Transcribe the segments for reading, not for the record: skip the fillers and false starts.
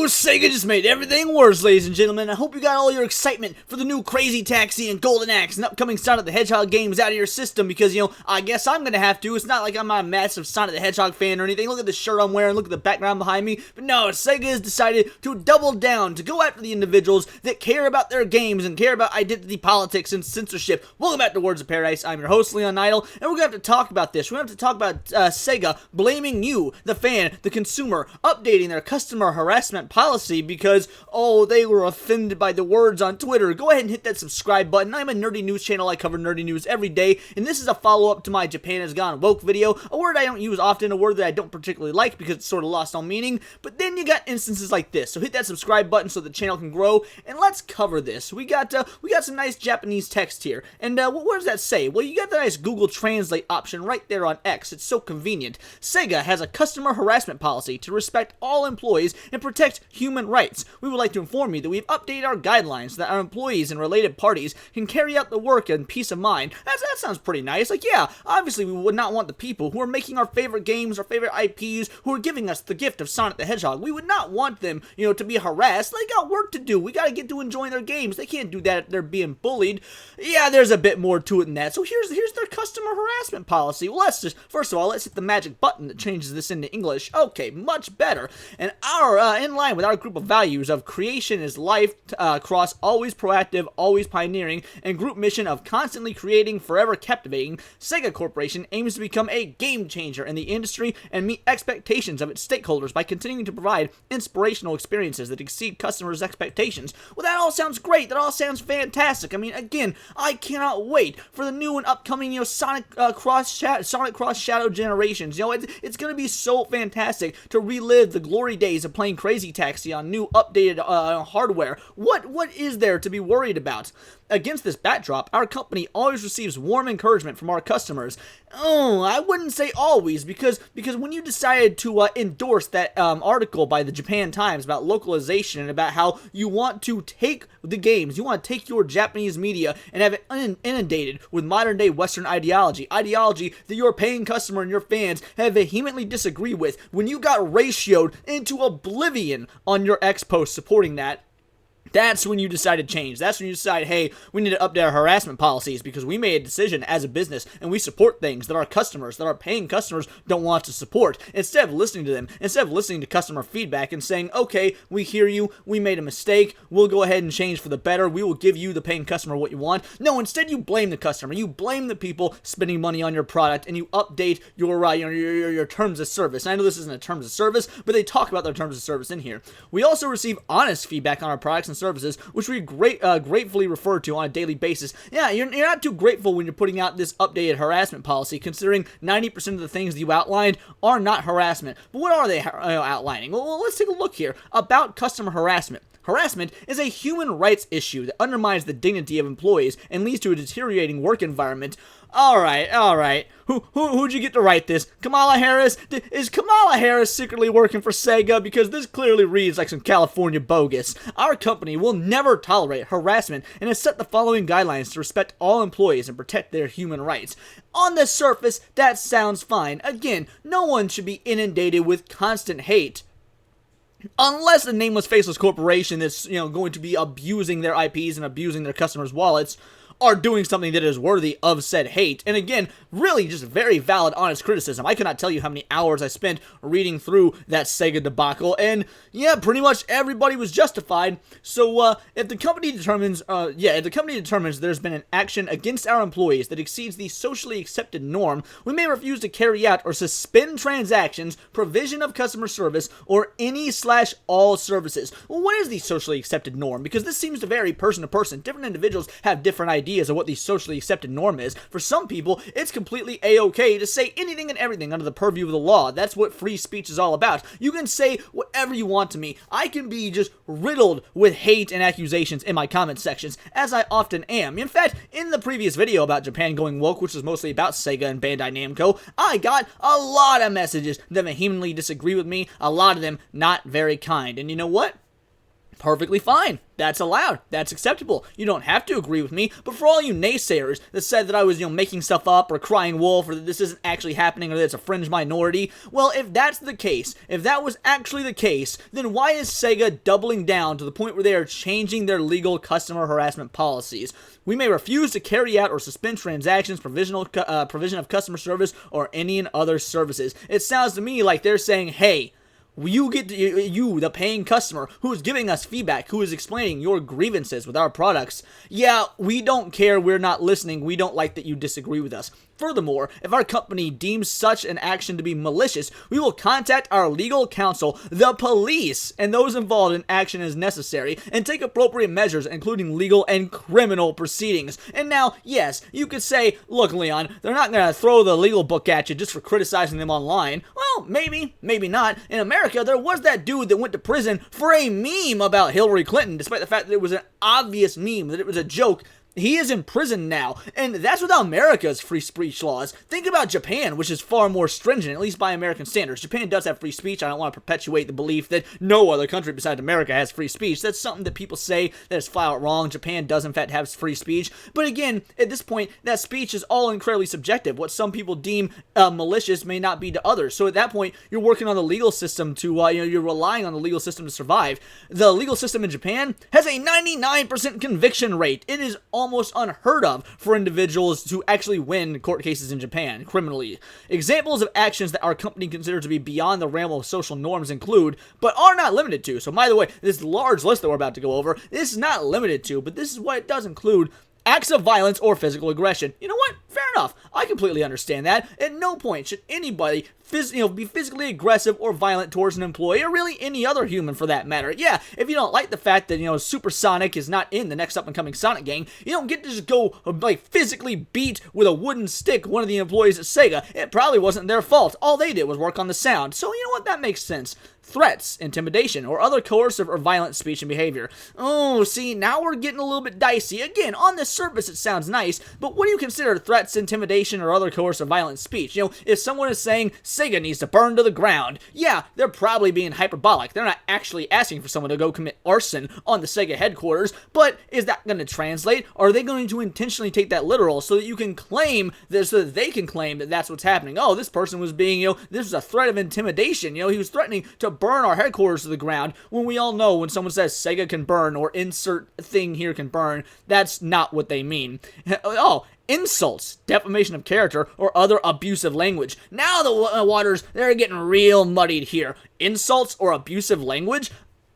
Sega just made everything worse, ladies and gentlemen. I hope you got all your excitement for the new Crazy Taxi and Golden Axe and upcoming Sonic the Hedgehog games out of your system because, I guess I'm gonna have to. It's not like I'm not a massive Sonic the Hedgehog fan or anything. Look at the shirt I'm wearing, look at the background behind me. But no, Sega has decided to double down, to go after the individuals that care about their games and care about identity politics and censorship. Welcome back to Words of Paradise. I'm your host, Leon Idle, and we're gonna have to talk about this. We're gonna have to talk about Sega blaming you, the fan, the consumer, updating their customer harassment policy because, they were offended by the words on Twitter. Go ahead and hit that subscribe button. I'm a nerdy news channel. I cover nerdy news every day, and this is a follow-up to my Japan Has Gone Woke video, a word I don't use often, a word that I don't particularly like because it's sort of lost all meaning, but then you got instances like this, so hit that subscribe button so the channel can grow, and let's cover this. We got some nice Japanese text here, and what does that say? Well, you got the nice Google Translate option right there on X. It's so convenient. Sega has a customer harassment policy to respect all employees and protect human rights. We would like to inform you that we've updated our guidelines so that our employees and related parties can carry out the work in peace of mind. That sounds pretty nice. Like, yeah, obviously we would not want the people who are making our favorite games, our favorite IPs, who are giving us the gift of Sonic the Hedgehog. We would not want them, to be harassed. They got work to do. We gotta get to enjoying their games. They can't do that if they're being bullied. Yeah, there's a bit more to it than that. So here's their customer harassment policy. Well, first of all, let's hit the magic button that changes this into English. Okay, much better. And in line with our group of values of creation is life, cross always proactive, always pioneering, and group mission of constantly creating, forever captivating, Sega Corporation aims to become a game changer in the industry and meet expectations of its stakeholders by continuing to provide inspirational experiences that exceed customers' expectations. Well, that all sounds great. That all sounds fantastic. I mean, again, I cannot wait for the new and upcoming, Sonic Cross Shadow Generations. It's going to be so fantastic to relive the glory days of playing Crazy Taxi on new updated hardware. What is there to be worried about? Against this backdrop, our company always receives warm encouragement from our customers. I wouldn't say always, because when you decided to endorse that article by the Japan Times about localization and about how you want to take the games, you want to take your Japanese media and have it inundated with modern-day Western ideology that your paying customer and your fans have vehemently disagree with, when you got ratioed into oblivion on your X post supporting that, that's when you decided to change. That's when you decide, hey, we need to update our harassment policies because we made a decision as a business and we support things that our customers, that our paying customers don't want to support. Instead of listening to them, instead of listening to customer feedback and saying, okay, we hear you, we made a mistake, we'll go ahead and change for the better, we will give you, the paying customer, what you want. No, instead you blame the customer, you blame the people spending money on your product, and you update your terms of service. And I know this isn't a terms of service, but they talk about their terms of service in here. We also receive honest feedback on our products and services, which we gratefully refer to on a daily basis. Yeah, you're not too grateful when you're putting out this updated harassment policy, considering 90% of the things that you outlined are not harassment. But what are they outlining? Well, let's take a look here. About customer harassment. Harassment is a human rights issue that undermines the dignity of employees and leads to a deteriorating work environment. Alright. Who'd you get to write this? Kamala Harris? Is Kamala Harris secretly working for Sega? Because this clearly reads like some California bogus. Our company will never tolerate harassment and has set the following guidelines to respect all employees and protect their human rights. On the surface, that sounds fine. Again, no one should be inundated with constant hate. Unless a nameless, faceless corporation that's, going to be abusing their IPs and abusing their customers' wallets are doing something that is worthy of said hate. And again, really just very valid, honest criticism. I cannot tell you how many hours I spent reading through that Sega debacle, and yeah, pretty much everybody was justified. So if the company determines there's been an action against our employees that exceeds the socially accepted norm, we may refuse to carry out or suspend transactions, provision of customer service, or any/all services. Well, what is the socially accepted norm? Because this seems to vary person to person. Different individuals have different ideas of what the socially accepted norm is. For some people, it's completely a-okay to say anything and everything under the purview of the law. That's what free speech is all about. You can say whatever you want to me. I can be just riddled with hate and accusations in my comment sections, as I often am. In fact, in the previous video about Japan going woke, which was mostly about Sega and Bandai Namco, I got a lot of messages that vehemently disagree with me, a lot of them not very kind. And you know what? Perfectly fine. That's allowed. That's acceptable. You don't have to agree with me, but for all you naysayers that said that I was, making stuff up or crying wolf or that this isn't actually happening or that it's a fringe minority, well, if that's the case, if that was actually the case, then why is Sega doubling down to the point where they are changing their legal customer harassment policies? We may refuse to carry out or suspend transactions, provision of customer service, or any other services. It sounds to me like they're saying, hey, you, the paying customer, who is giving us feedback, who is explaining your grievances with our products, yeah, we don't care, we're not listening, we don't like that you disagree with us. Furthermore, if our company deems such an action to be malicious, we will contact our legal counsel, the police, and those involved in action as necessary, and take appropriate measures, including legal and criminal proceedings. And now, yes, you could say, look, Leon, they're not going to throw the legal book at you just for criticizing them online. Well, maybe, maybe not. In America, there was that dude that went to prison for a meme about Hillary Clinton, despite the fact that it was an obvious meme, that it was a joke. He is in prison now, and that's without America's free speech laws. Think about Japan, which is far more stringent, at least by American standards. Japan does have free speech. I don't want to perpetuate the belief that no other country besides America has free speech. That's something that people say that is flat out wrong. Japan does, in fact, have free speech. But again, at this point, that speech is all incredibly subjective. What some people deem malicious may not be to others. So at that point, you're working on the legal system to, you're relying on the legal system to survive. The legal system in Japan has a 99% conviction rate. It is almost unheard of for individuals to actually win court cases in Japan criminally. Examples of actions that our company considers to be beyond the realm of social norms include, but are not limited to. So by the way, this large list that we're about to go over, this is not limited to, but this is what it does include: acts of violence or physical aggression. You know what? Fair enough. I completely understand that. At no point should anybody be physically aggressive or violent towards an employee, or really any other human for that matter. Yeah, if you don't like the fact that, Supersonic is not in the next up-and-coming Sonic game, you don't get to just go, physically beat with a wooden stick one of the employees at Sega. It probably wasn't their fault. All they did was work on the sound. So, you know what? That makes sense. Threats, intimidation, or other coercive or violent speech and behavior. Oh, see, now we're getting a little bit dicey. Again, on the surface it sounds nice, but what do you consider threats, intimidation, or other coercive violent speech? If someone is saying Sega needs to burn to the ground, yeah, they're probably being hyperbolic. They're not actually asking for someone to go commit arson on the Sega headquarters, but is that going to translate? Or are they going to intentionally take that literal so that you can claim this, so that they can claim that that's what's happening? Oh, this person was being, this was a threat of intimidation. He was threatening to burn our headquarters to the ground, when we all know when someone says Sega can burn or insert thing here can burn, that's not what they mean. Oh, insults, defamation of character, or other abusive language. Now the waters, they're getting real muddied here. Insults or abusive language?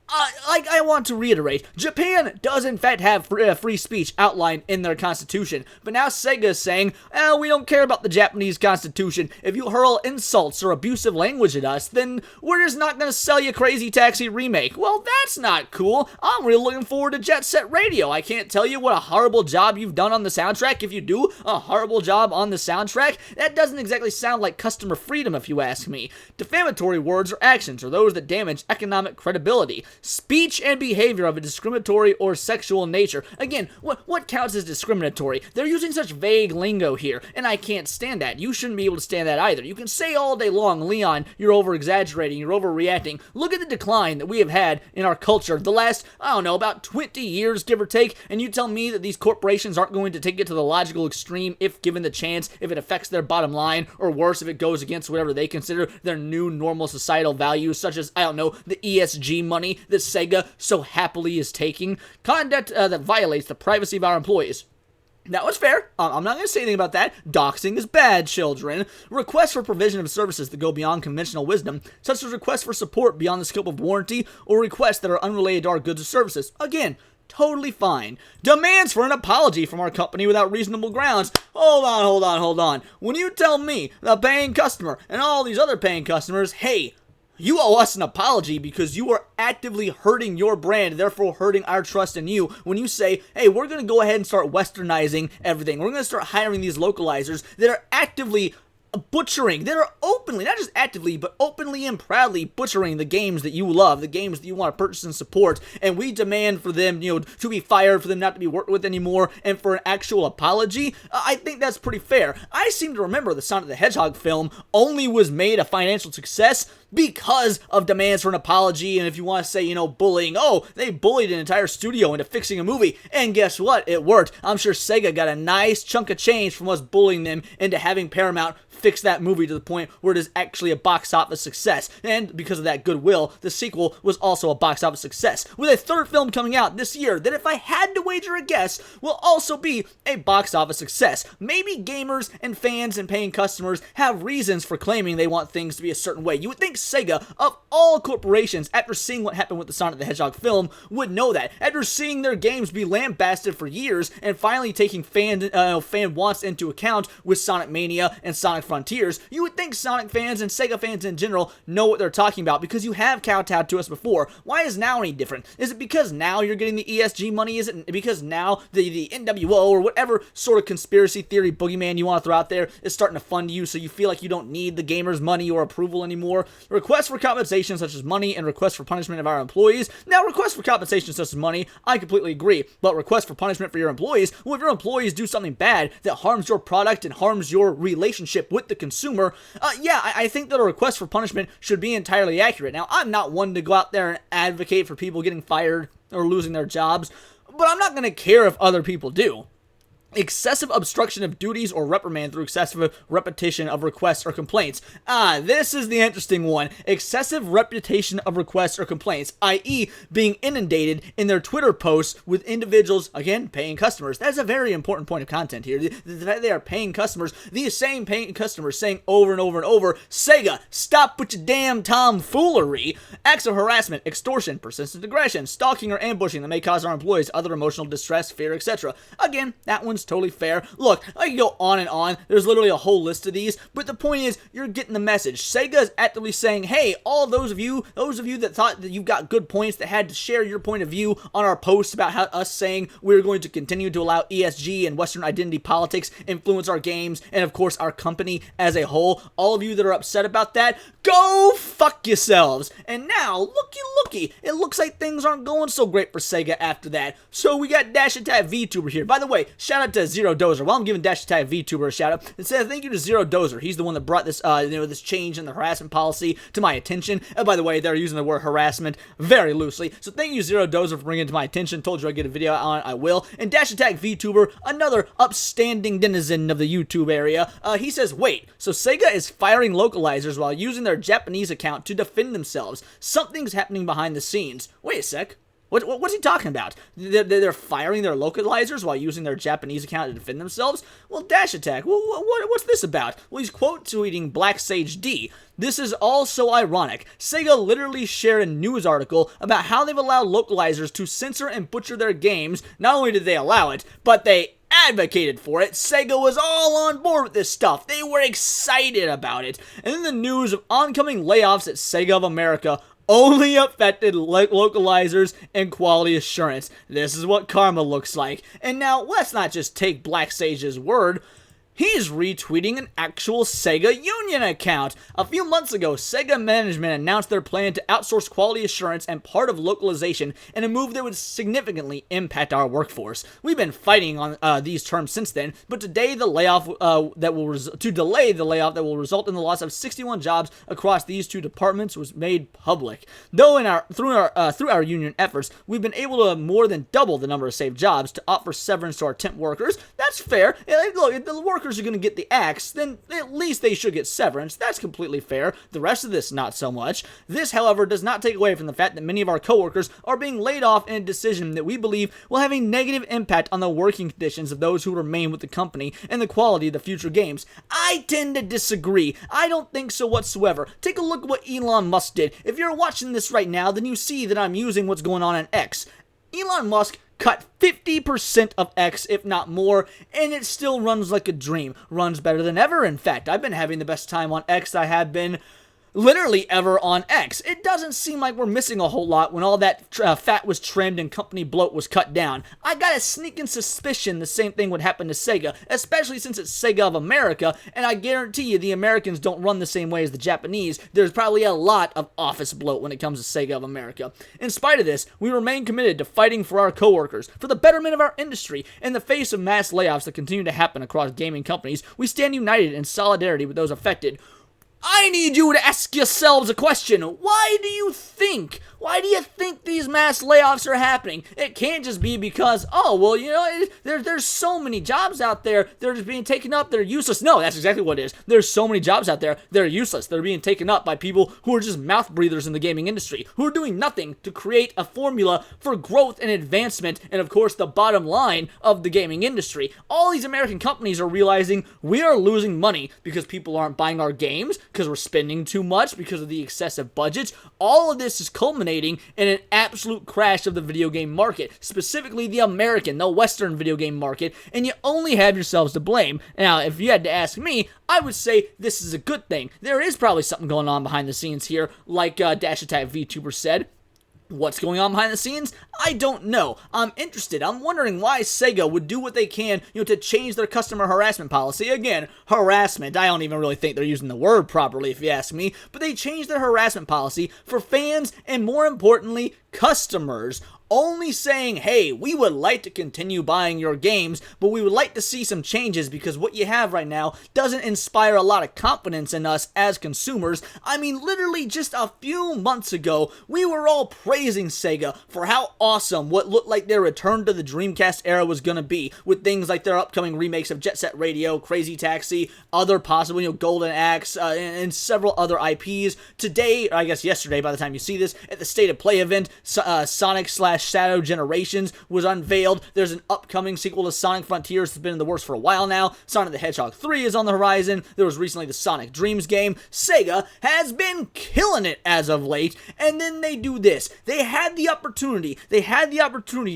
I want to reiterate, Japan does in fact have free speech outlined in their constitution, but now Sega is saying, we don't care about the Japanese constitution. If you hurl insults or abusive language at us, then we're just not going to sell you Crazy Taxi Remake. Well, that's not cool. I'm really looking forward to Jet Set Radio. I can't tell you what a horrible job you've done on the soundtrack. If you do a horrible job on the soundtrack, that doesn't exactly sound like customer freedom, if you ask me. Defamatory words or actions are those that damage economic credibility. Speech and behavior of a discriminatory or sexual nature. Again, what counts as discriminatory? They're using such vague lingo here, and I can't stand that. You shouldn't be able to stand that either. You can say all day long, Leon, you're over-exaggerating, you're overreacting. Look at the decline that we have had in our culture the last, about 20 years, give or take, and you tell me that these corporations aren't going to take it to the logical extreme if given the chance, if it affects their bottom line, or worse, if it goes against whatever they consider their new normal societal values, such as, the ESG money that Sega so happily is taking. Conduct that violates the privacy of our employees. That was fair. I'm not going to say anything about that. Doxing is bad, children. Requests for provision of services that go beyond conventional wisdom, such as requests for support beyond the scope of warranty, or requests that are unrelated to our goods or services. Again, totally fine. Demands for an apology from our company without reasonable grounds. Hold on. When you tell me, the paying customer, and all these other paying customers, hey, you owe us an apology because you are actively hurting your brand, therefore hurting our trust in you, when you say, hey, we're going to go ahead and start westernizing everything. We're going to start hiring these localizers that are actively butchering, that are openly, not just actively, but openly and proudly butchering the games that you love, the games that you want to purchase and support, and we demand for them, to be fired, for them not to be worked with anymore, and for an actual apology. I think that's pretty fair. I seem to remember the Sonic the Hedgehog film only was made a financial success because of demands for an apology, and if you want to say, bullying, they bullied an entire studio into fixing a movie, and guess what? It worked. I'm sure Sega got a nice chunk of change from us bullying them into having Paramount fix that movie to the point where it is actually a box office success, and because of that goodwill, the sequel was also a box office success, with a third film coming out this year that, if I had to wager a guess, will also be a box office success. Maybe gamers and fans and paying customers have reasons for claiming they want things to be a certain way. You would think Sega, of all corporations, after seeing what happened with the Sonic the Hedgehog film, would know that. After seeing their games be lambasted for years, and finally taking fan wants into account with Sonic Mania and Sonic Frontiers, you would think Sonic fans and Sega fans in general know what they're talking about, because you have kowtowed to us before. Why is now any different? Is it because now you're getting the ESG money? Is it because now the NWO or whatever sort of conspiracy theory boogeyman you want to throw out there is starting to fund you, so you feel like you don't need the gamers' money or approval anymore? Requests for compensation such as money and requests for punishment of our employees. Now, requests for compensation such as money, I completely agree, but requests for punishment for your employees, well, if your employees do something bad that harms your product and harms your relationship with the consumer, I think that a request for punishment should be entirely accurate. Now, I'm not one to go out there and advocate for people getting fired or losing their jobs, but I'm not going to care if other people do. Excessive obstruction of duties or reprimand through excessive repetition of requests or complaints. This is the interesting one. Excessive repetition of requests or complaints, i.e. being inundated in their Twitter posts with individuals, again, paying customers. That's a very important point of content here. The fact they are paying customers, these same paying customers saying over and over and over, Sega, stop with your damn tomfoolery. Acts of harassment, extortion, persistent aggression, stalking or ambushing that may cause our employees other emotional distress, fear, etc. Again, that one's totally fair. Look, I can go on and on. There's literally a whole list of these, but the point is, you're getting the message. Sega is actively saying, hey, all those of you that thought that you've got good points, that had to share your point of view on our posts about how us saying we're going to continue to allow ESG and Western identity politics influence our games, and of course our company as a whole, all of you that are upset about that, go fuck yourselves. And now, looky, it looks like things aren't going so great for Sega after that. So we got Dash Attack VTuber here. By the way, shout out to Zero Dozer. While I'm giving Dash Attack VTuber a shout out, it says thank you to Zero Dozer. He's the one that brought this, this change in the harassment policy to my attention. And by the way, they're using the word harassment very loosely. So thank you, Zero Dozer, for bringing it to my attention. Told you I'd get a video on it. I will. And Dash Attack VTuber, another upstanding denizen of the YouTube area, he says, wait, so Sega is firing localizers while using their Japanese account to defend themselves. Something's happening behind the scenes. Wait a sec. What's he talking about? They're firing their localizers while using their Japanese account to defend themselves? Well, Dash Attack, what's this about? Well, he's quote tweeting Black Sage D. This is all so ironic. Sega literally shared a news article about how they've allowed localizers to censor and butcher their games. Not only did they allow it, but they advocated for it. Sega was all on board with this stuff. They were excited about it. And then the news of oncoming layoffs at Sega of America only affected localizers and quality assurance. This is what karma looks like. And now, let's not just take Black Sage's word. He's retweeting an actual Sega Union account. A few months ago, Sega management announced their plan to outsource quality assurance and part of localization in a move that would significantly impact our workforce. We've been fighting on these terms since then, but today the layoff to delay the layoff that will result in the loss of 61 jobs across these two departments was made public. Though through our union efforts, we've been able to more than double the number of saved jobs to offer severance to our temp workers. That's fair. Look, if the workers are going to get the axe, then at least they should get severance. That's completely fair. The rest of this, not so much. This, however, does not take away from the fact that many of our coworkers are being laid off in a decision that we believe will have a negative impact on the working conditions of those who remain with the company and the quality of the future games. I tend to disagree. I don't think so whatsoever. Take a look at what Elon Musk did. If you're watching this right now, then you see that I'm using what's going on X. Elon Musk cut 50% of X, if not more, and it still runs like a dream. Runs better than ever, in fact. I've been having the best time on X I have been literally ever on X. It doesn't seem like we're missing a whole lot when all that fat was trimmed and company bloat was cut down. I got a sneaking suspicion the same thing would happen to Sega, especially since it's Sega of America, and I guarantee you the Americans don't run the same way as the Japanese. There's probably a lot of office bloat when it comes to Sega of America. In spite of this, we remain committed to fighting for our coworkers, for the betterment of our industry. In the face of mass layoffs that continue to happen across gaming companies, we stand united in solidarity with those affected. I need you to ask yourselves a question. Why do you think these mass layoffs are happening? It can't just be because, oh, well, you know, there's so many jobs out there, they're just being taken up, they're useless. No, that's exactly what it is. There's so many jobs out there, they're useless. They're being taken up by people who are just mouth breathers in the gaming industry, who are doing nothing to create a formula for growth and advancement, and of course, the bottom line of the gaming industry. All these American companies are realizing we are losing money because people aren't buying our games, because we're spending too much, because of the excessive budgets. All of this is culminating in an absolute crash of the video game market, specifically the American, the Western video game market, and you only have yourselves to blame. Now, if you had to ask me, I would say this is a good thing. There is probably something going on behind the scenes here, like Dash Attack VTuber said. What's going on behind the scenes? I don't know. I'm interested. I'm wondering why Sega would do what they can, to change their customer harassment policy. Again, harassment. I don't even really think they're using the word properly, if you ask me. But they changed their harassment policy for fans and, more importantly, customers. Only saying, hey, we would like to continue buying your games, but we would like to see some changes because what you have right now doesn't inspire a lot of confidence in us as consumers. I mean, literally just a few months ago, we were all praising Sega for how awesome what looked like their return to the Dreamcast era was going to be, with things like their upcoming remakes of Jet Set Radio, Crazy Taxi, other possible, Golden Axe, and several other IPs. Today, or I guess yesterday by the time you see this, at the State of Play event, Sonic/Shadow Generations was unveiled. There's an upcoming sequel to Sonic Frontiers that's been in the works for a while now. Sonic the Hedgehog 3 is on the horizon. There was recently the Sonic Dreams game. Sega has been killing it as of late, and then they do this. They had the opportunity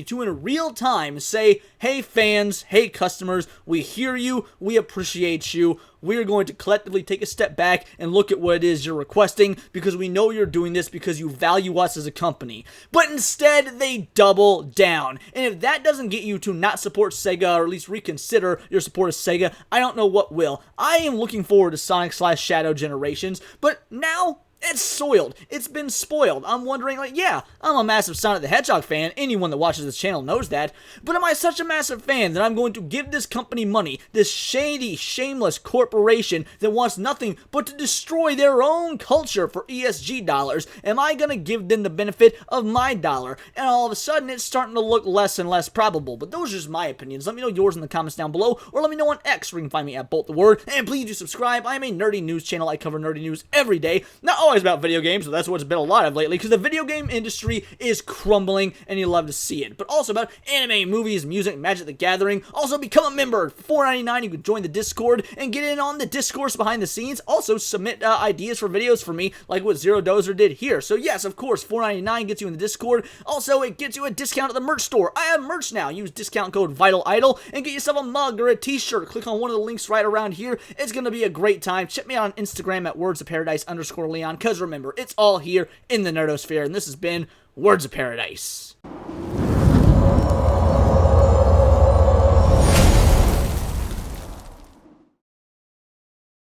to in real time say, hey fans, hey customers, we hear you, we appreciate you. We are going to collectively take a step back and look at what it is you're requesting because we know you're doing this because you value us as a company. But instead, they double down. And if that doesn't get you to not support Sega or at least reconsider your support of Sega, I don't know what will. I am looking forward to Sonic/Shadow Generations, but now it's soiled. It's been spoiled. I'm wondering, yeah, I'm a massive Sonic the Hedgehog fan. Anyone that watches this channel knows that. But am I such a massive fan that I'm going to give this company money, this shady, shameless corporation that wants nothing but to destroy their own culture for ESG dollars? Am I going to give them the benefit of my dollar? And all of a sudden, it's starting to look less and less probable. But those are just my opinions. Let me know yours in the comments down below, or let me know on X, where you can find me at BoltTheWord. And please do subscribe. I am a nerdy news channel. I cover nerdy news every day. Not always about video games, but that's what's been a lot of lately, because the video game industry is crumbling, and you love to see it. But also about anime, movies, music, Magic the Gathering. Also, become a member. For $4.99, you can join the Discord and get in on the discourse behind the scenes. Also, submit ideas for videos for me, like what Zero Dozer did here. So yes, of course, $4.99 gets you in the Discord. Also, it gets you a discount at the merch store. I have merch now. Use discount code VitalIdol and get yourself a mug or a t-shirt. Click on one of the links right around here. It's going to be a great time. Check me out on Instagram at wordsofparadise_Leon, because remember, it's all here in the Nerdosphere, and this has been Words of Paradise.